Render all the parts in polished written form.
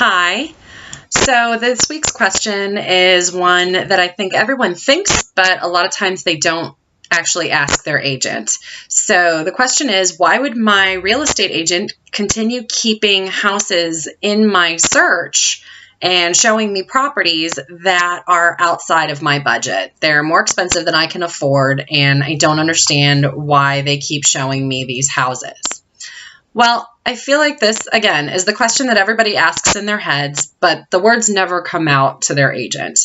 Hi. So this week's question is one that I think everyone thinks, but a lot of times they don't actually ask their agent. So the question is, why would my real estate agent continue keeping houses in my search and showing me properties that are outside of my budget? They're more expensive than I can afford, and I don't understand why they keep showing me these houses. Well, I feel like this, again, is the question that everybody asks in their heads, but the words never come out to their agent.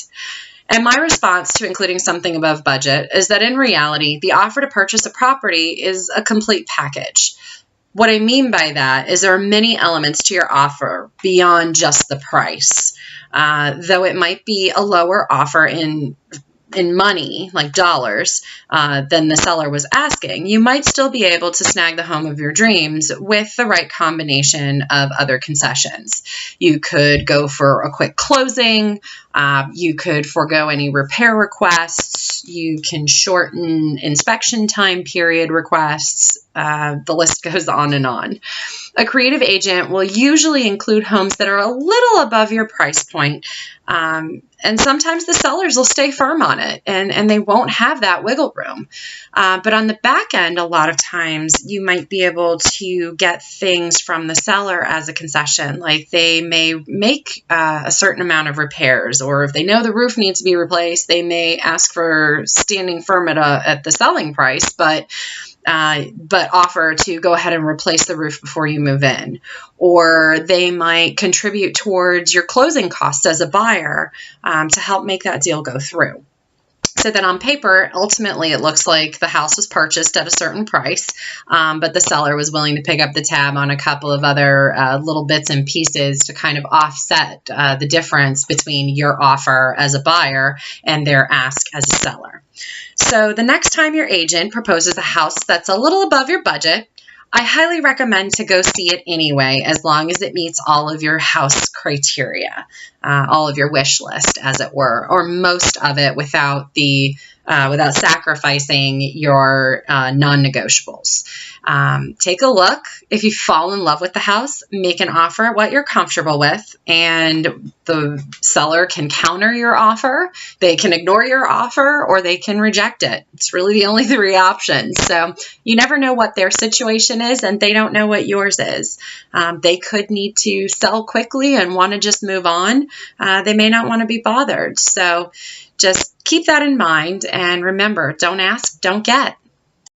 And my response to including something above budget is that in reality, the offer to purchase a property is a complete package. What I mean by that is there are many elements to your offer beyond just the price. Though it might be a lower offer in money, like dollars, than the seller was asking, you might still be able to snag the home of your dreams with the right combination of other concessions. You could go for a quick closing. You could forego any repair requests. You can shorten inspection time period requests. The list goes on and on. A creative agent will usually include homes that are a little above your price point. And sometimes the sellers will stay firm on it and they won't have that wiggle room. But on the back end, a lot of times you might be able to get things from the seller as a concession. Like they may make a certain amount of repairs, or if they know the roof needs to be replaced, they may ask for standing firm at the selling price, but offer to go ahead and replace the roof before you move in. Or they might contribute towards your closing costs as a buyer to help make that deal go through. So that on paper, ultimately, it looks like the house was purchased at a certain price, but the seller was willing to pick up the tab on a couple of other little bits and pieces to kind of offset the difference between your offer as a buyer and their ask as a seller. So the next time your agent proposes a house that's a little above your budget, I highly recommend to go see it anyway, as long as it meets all of your house criteria, all of your wish list, as it were, or most of it without sacrificing your non-negotiables. Take a look. If you fall in love with the house, make an offer at what you're comfortable with, and the seller can counter your offer. They can ignore your offer, or they can reject it. It's really the only three options. So you never know what their situation is, and they don't know what yours is. They could need to sell quickly and want to just move on. They may not want to be bothered. So just keep that in mind, and remember, don't ask, don't get.